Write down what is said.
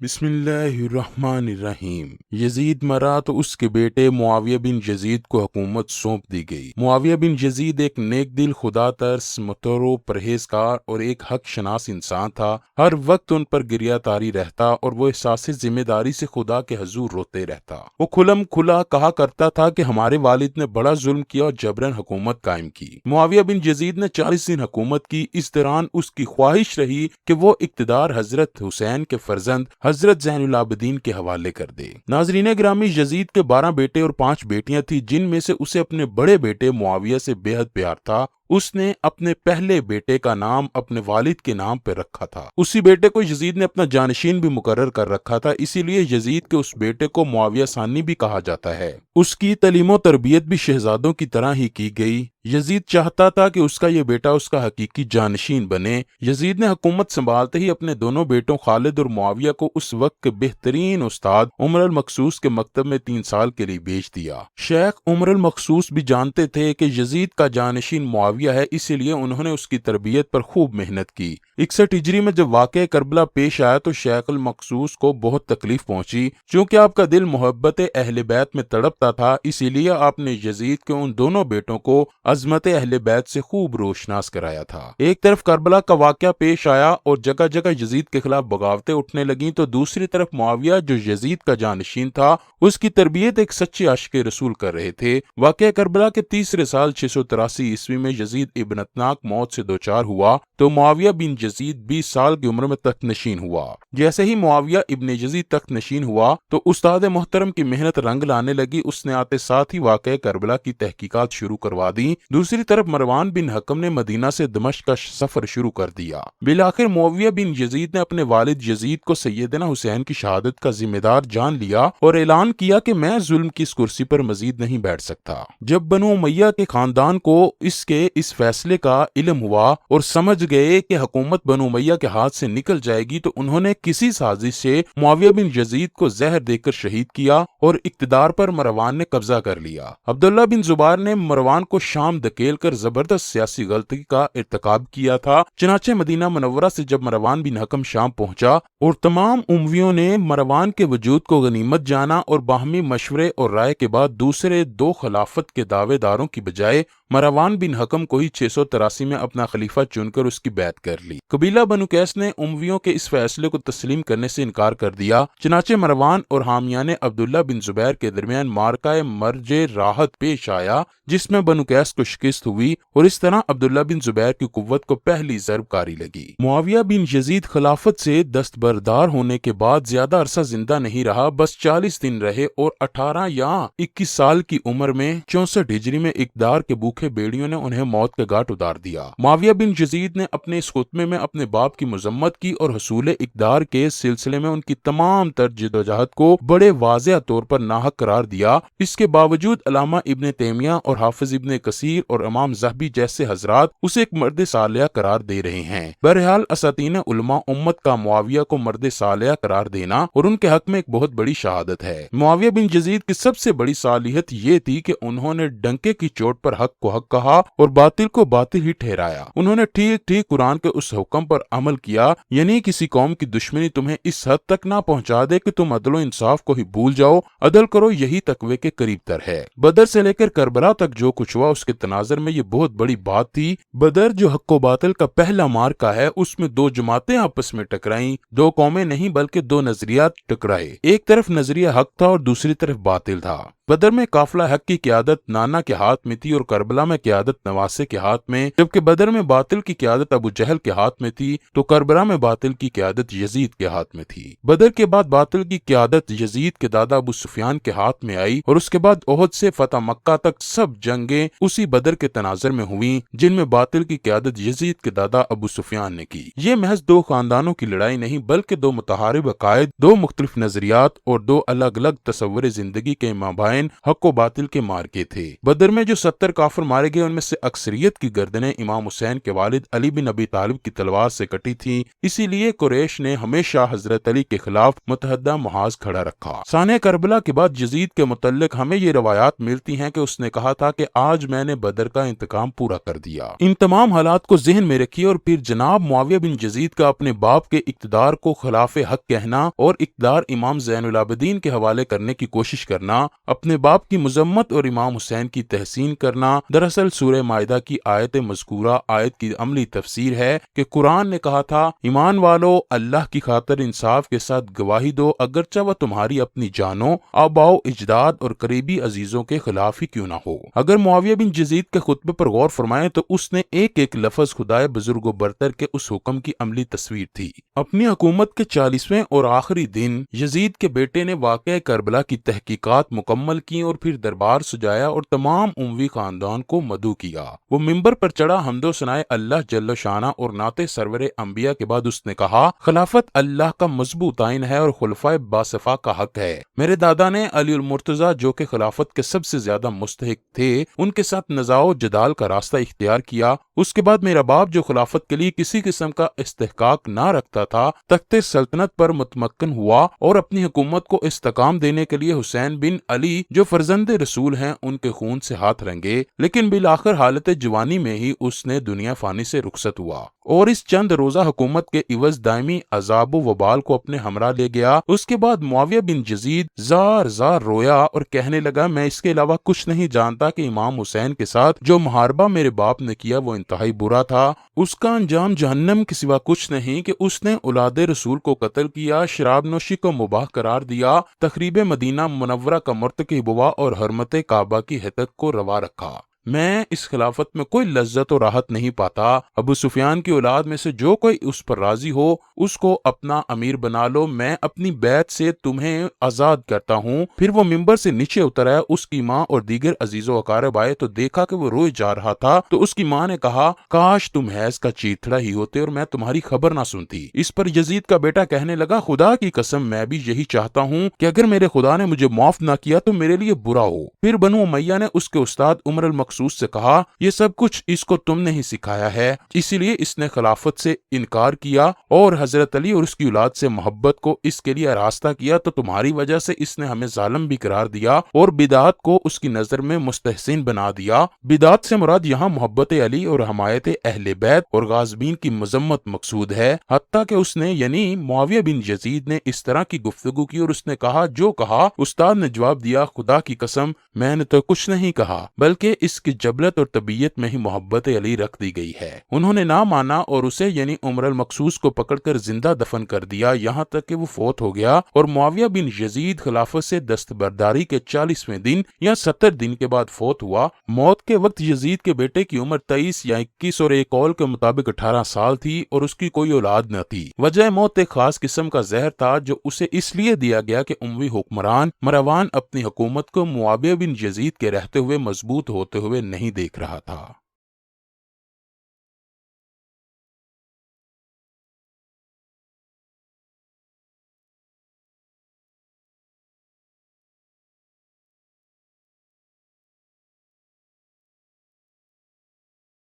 بسم اللہ الرحمن الرحیم۔ یزید مرا تو اس کے بیٹے معاویہ بن یزید کو حکومت سونپ دی گئی۔ معاویہ بن یزید ایک نیک دل، خدا ترس، متورو، پرہیزگار اور ایک حق شناس انسان تھا۔ ہر وقت ان پر گریہ تاری رہتا اور وہ احساس ذمہ داری سے خدا کے حضور روتے رہتا۔ وہ کھلم کھلا کہا کرتا تھا کہ ہمارے والد نے بڑا ظلم کیا اور جبرن حکومت قائم کی۔ معاویہ بن یزید نے 40 دن حکومت کی۔ اس دوران اس کی خواہش رہی کہ وہ اقتدار حضرت حسین کے فرزند حضرت زین العابدین کے حوالے کر دے۔ ناظرین گرامی، یزید کے 12 بیٹے اور 5 بیٹیاں تھیں، جن میں سے اسے اپنے بڑے بیٹے معاویہ سے بے حد پیار تھا۔ اس نے اپنے پہلے بیٹے کا نام اپنے والد کے نام پہ رکھا تھا۔ اسی بیٹے کو یزید نے اپنا جانشین بھی مقرر کر رکھا تھا، اسی لیے یزید کے اس بیٹے کو معاویہ ثانی بھی کہا جاتا ہے۔ اس کی تعلیم و تربیت بھی شہزادوں کی طرح ہی کی گئی۔ یزید چاہتا تھا کہ اس کا یہ بیٹا اس کا حقیقی جانشین بنے۔ یزید نے حکومت سنبھالتے ہی اپنے دونوں بیٹوں خالد اور معاویہ کو اس وقت کے بہترین استاد عمر المخصوص کے مکتب میں 3 سال کے لیے بھیج دیا۔ شیخ عمر المخصوص بھی جانتے تھے کہ یزید کا جانشین معاویہ ہے، اسی لیے انہوں نے اس کی تربیت پر خوب محنت کی۔ 61 ہجری میں جب واقعہ کربلا پیش آیا تو شیخ المخصوص کو بہت تکلیف پہنچی، چونکہ آپ کا دل محبت اہل بیت میں تڑپتا تھا، اسی لیے آپ نے یزید کے ان دونوں بیٹوں کو عظمت اہل بیت سے خوب روشناس کرایا تھا۔ ایک طرف کربلا کا واقعہ پیش آیا اور جگہ جگہ یزید کے خلاف بغاوتیں اٹھنے لگیں، تو دوسری طرف معاویہ جو یزید کا جانشین تھا، اس کی تربیت ایک سچے عاشق رسول کر رہے تھے۔ واقعہ کربلا کے تیسرے سال 683 عیسوی میں یزید ابنتناک موت سے دوچار ہوا تو معاویہ بن یزید 20 سال کی عمر میں تخت نشین ہوا۔ جیسے ہی معاویہ ابن یزید تخت نشین ہوا تو استاد محترم کی محنت رنگ لانے لگی۔ اس نے آتے ساتھ ہی واقعہ کربلا کی تحقیقات شروع کروا دی۔ دوسری طرف مروان بن حکم نے مدینہ سے دمشق کا سفر شروع کر دیا۔ بالآخر معاویہ بن یزید نے اپنے والد یزید کو سیدنا حسین کی شہادت کا ذمہ دار جان لیا اور اعلان کیا کہ میں ظلم کی اس کرسی پر مزید نہیں بیٹھ سکتا۔ جب بنو امیہ کے خاندان کو اس فیصلے کا علم ہوا اور سمجھ گئے کہ حکومت بنو امیہ کے ہاتھ سے نکل جائے گی، تو انہوں نے کسی سازش سے معاویہ بن یزید کو زہر دے کر شہید کیا اور اقتدار پر مروان نے قبضہ کر لیا۔ عبداللہ بن زبیر نے مروان کو شام دھکیل کر زبردست سیاسی غلطی کا ارتکاب کیا تھا۔ چنانچہ مدینہ منورہ سے جب مروان بن حکم شام پہنچا اور تمام امویوں نے مروان کے وجود کو غنیمت جانا اور باہمی مشورے اور رائے کے بعد دوسرے 2 خلافت کے دعوے داروں کی بجائے مروان بن حکم کو ہی 683 میں اپنا خلیفہ چن کر اس کی بیعت کر لی۔ قبیلہ بنو قیس نے امویوں کے اس فیصلے کو تسلیم کرنے سے انکار کر دیا۔ چنانچہ مروان اور حامیان عبداللہ بن زبیر کے درمیان معرکہ مرج راحت پیش آیا، جس میں بنو قیس کو شکست ہوئی اور اس طرح عبداللہ بن زبیر کی قوت کو پہلی ضرب کاری لگی۔ معاویہ بن یزید خلافت سے دستبردار ہونے کے بعد زیادہ عرصہ زندہ نہیں رہا، بس 40 دن رہے اور 18 یا 21 سال کی عمر میں 64 ہجری میں اقتدار کے بھوکے بیڑیوں نے انہیں موت کے گھاٹ اتار دیا۔ معاویہ بن یزید نے اپنے اس خطبے میں اپنے باپ کی مذمت کی اور حصول اقتدار کے سلسلے میں ان کی تمام تر جدوجہد کو بڑے واضح طور پر ناحق قرار دیا۔ اس کے باوجود علامہ ابن تیمیہ اور حافظ ابن کثیر اور امام ذہبی جیسے حضرات اسے ایک مرد صالح قرار دے رہے ہیں۔ بہرحال اساتین علماء امت کا معاویہ کو مرد صالح قرار دینا اور ان کے حق میں ایک بہت بڑی شہادت ہے۔ معاویہ بن یزید کی سب سے بڑی صالحیت یہ تھی کہ انہوں نے ڈنکے کی چوٹ پر حق کو حق کہا اور باطل کو باطل ہی ٹھہرایا۔ انہوں نے ٹھیک ٹھیک قرآن کے اس حکم پر عمل کیا، یعنی کسی قوم کی دشمنی تمہیں اس حد تک نہ پہنچا دے کہ تم عدل و انصاف کو ہی بھول جاؤ، عدل کرو، یہی تقوی کے قریب تر ہے۔ بدر سے لے کر کربلا تک جو کچھ ہوا اس کے تناظر میں یہ بہت بڑی بات تھی۔ بدر جو حق و باطل کا پہلا معرکہ ہے، اس میں 2 جماعتیں آپس میں ٹکرائیں، 2 قومیں نہیں بلکہ 2 نظریات ٹکرائے۔ ایک طرف نظریہ حق تھا اور دوسری طرف باطل تھا۔ بدر میں قافلہ حق کی قیادت نانا کے ہاتھ میں تھی اور کربلا میں قیادت نواسے کے ہاتھ میں، جبکہ بدر میں باطل کی قیادت ابو جہل کے ہاتھ میں تھی تو کربلا میں باطل کی قیادت یزید کے ہاتھ میں تھی۔ بدر کے بعد باطل کی قیادت یزید کے دادا ابو سفیان کے ہاتھ میں آئی اور اس کے بعد احد سے فتح مکہ تک سب جنگیں اسی بدر کے تناظر میں ہوئیں، جن میں باطل کی قیادت یزید کے دادا ابو سفیان نے کی۔ یہ محض 2 خاندانوں کی لڑائی نہیں بلکہ 2 متحارب عقائد، 2 مختلف نظریات اور 2 الگ الگ تصور زندگی کے مابین حق و باطل کے مارکے تھے۔ بدر میں جو 70 کافر مارے گئے ان میں سے اکثریت کی گردنیں امام حسین کے والد علی بن ابی طالب کی تلوار سے کٹی تھی، اسی لیے قریش نے ہمیشہ حضرت علی کے خلاف متحدہ محاذ کھڑا رکھا۔ سانحہ کربلا کے بعد یزید کے متعلق ہمیں یہ روایات ملتی ہیں کہ اس نے کہا تھا کہ آج میں نے بدر کا انتقام پورا کر دیا۔ ان تمام حالات کو ذہن میں رکھیے اور پھر جناب معاویہ بن یزید کا اپنے باپ کے اقتدار کو خلاف حق کہنا اور اقتدار امام زین العابدین کے حوالے کرنے کی کوشش کرنا، اپنے باپ کی مذمت اور امام حسین کی تحسین کرنا، دراصل سورہ مائدہ کی آیت مذکورہ آیت کی عملی تفسیر ہے کہ قرآن نے کہا تھا ایمان والو اللہ کی خاطر انصاف کے ساتھ گواہی دو اگرچہ وہ تمہاری اپنی جانوں، آباؤ، اجداد اور قریبی عزیزوں کے خلاف ہی کیوں نہ ہو۔ اگر معاویہ بن یزید کے خطبے پر غور فرمائیں تو اس نے ایک ایک لفظ خدائے بزرگ و برتر کے اس حکم کی عملی تصویر تھی۔ اپنی حکومت کے 40ویں اور آخری دن یزید کے بیٹے نے واقعہ کربلا کی تحقیقات مکمل کی اور پھر دربار سجایا اور تمام اموی خاندان کو مدعو کیا۔ وہ منبر پر چڑھا، حمد و ثنائے اللہ جل شانہ اور نعت سرور انبیاء کے بعد اس نے کہا خلافت اللہ کا مضبوط آئین ہے اور خلفائے باصفا کا حق ہے۔ میرے دادا نے علی المرتضیٰ جو کہ خلافت کے سب سے زیادہ مستحق تھے ان کے ساتھ نزاع و جدال کا راستہ اختیار کیا۔ اس کے بعد میرا باپ جو خلافت کے لیے کسی قسم کا استحقاق نہ رکھتا تھا تخت سلطنت پر متمکن ہوا اور اپنی حکومت کو استحکام دینے کے لیے حسین بن علی جو فرزند رسول ہیں ان کے خون سے ہاتھ رنگے، لیکن بالآخر حالت جوانی میں ہی اس نے دنیا فانی سے رخصت ہوا اور اس چند روزہ حکومت کے عوض دائمی عذاب و وبال کو اپنے ہمراہ لے گیا۔ اس کے بعد معاویہ بن یزید زار زار رویا اور کہنے لگا میں اس کے علاوہ کچھ نہیں جانتا کہ امام حسین کے ساتھ جو محاربہ میرے باپ نے کیا وہ انتہائی برا تھا، اس کا انجام جہنم کے سوا کچھ نہیں کہ اس نے اولاد رسول کو قتل کیا، شراب نوشی کو مباح قرار دیا، تخریب مدینہ منورہ کا مرتکب ہوا اور حرمت کعبہ کی ہتک کو روا رکھا۔ میں اس خلافت میں کوئی لذت و راحت نہیں پاتا۔ ابو سفیان کی اولاد میں سے جو کوئی اس پر راضی ہو اس کو اپنا امیر بنا لو، میں اپنی بیعت سے تمہیں آزاد کرتا ہوں۔ پھر وہ منبر سے نیچے اتر آیا، اس کی ماں اور دیگر عزیز و اقارب آئے تو دیکھا کہ وہ روئے جا رہا تھا، تو اس کی ماں نے کہا کاش تم حیض کا چیتڑا ہی ہوتے اور میں تمہاری خبر نہ سنتی۔ اس پر یزید کا بیٹا کہنے لگا خدا کی قسم میں بھی یہی چاہتا ہوں کہ اگر میرے خدا نے مجھے معاف نہ کیا تو میرے لیے برا ہو۔ پھر بنو امیہ نے اس کے استاد عمر المقصود سے کہا یہ سب کچھ اس کو تم نے ہی سکھایا ہے، اسی لیے اس نے خلافت سے انکار کیا اور حضرت علی اور اس کی اولاد سے محبت کو اس کے لیے آراستہ کیا، تو تمہاری وجہ سے اس نے ہمیں ظالم بھی قرار دیا اور بدعت کو اس کی نظر میں مستحسن بنا دیا۔ بدعت سے مراد یہاں محبت علی اور حمایت اہل بیت اور غاصبین کی مذمت مقصود ہے۔ حتیٰ کہ اس نے یعنی معاویہ بن یزید نے اس طرح کی گفتگو کی اور اس نے کہا جو کہا۔ استاد نے جواب دیا خدا کی قسم میں نے تو کچھ نہیں کہا، بلکہ اس کی جبلت اور طبیعت میں ہی محبت علی رکھ دی گئی ہے۔ انہوں نے نہ مانا اور اسے یعنی عمر المقصود کو پکڑ کر زندہ دفن کر دیا یہاں تک کہ وہ فوت ہو گیا، اور معاویہ بن یزید خلافت سے دستبرداری کے 40ویں دن یا 70 دن کے بعد فوت ہوا۔ موت کے وقت یزید کے بیٹے کی عمر 23 یا 21 اور ایک قول کے مطابق 18 سال تھی اور اس کی کوئی اولاد نہ تھی۔ وجہ موت ایک خاص قسم کا زہر تھا جو اسے اس لیے دیا گیا کہ اموی حکمران مروان اپنی حکومت کو معاویہ بن یزید کے رہتے ہوئے مضبوط ہوتے ہوئے نہیں دیکھ رہا تھا۔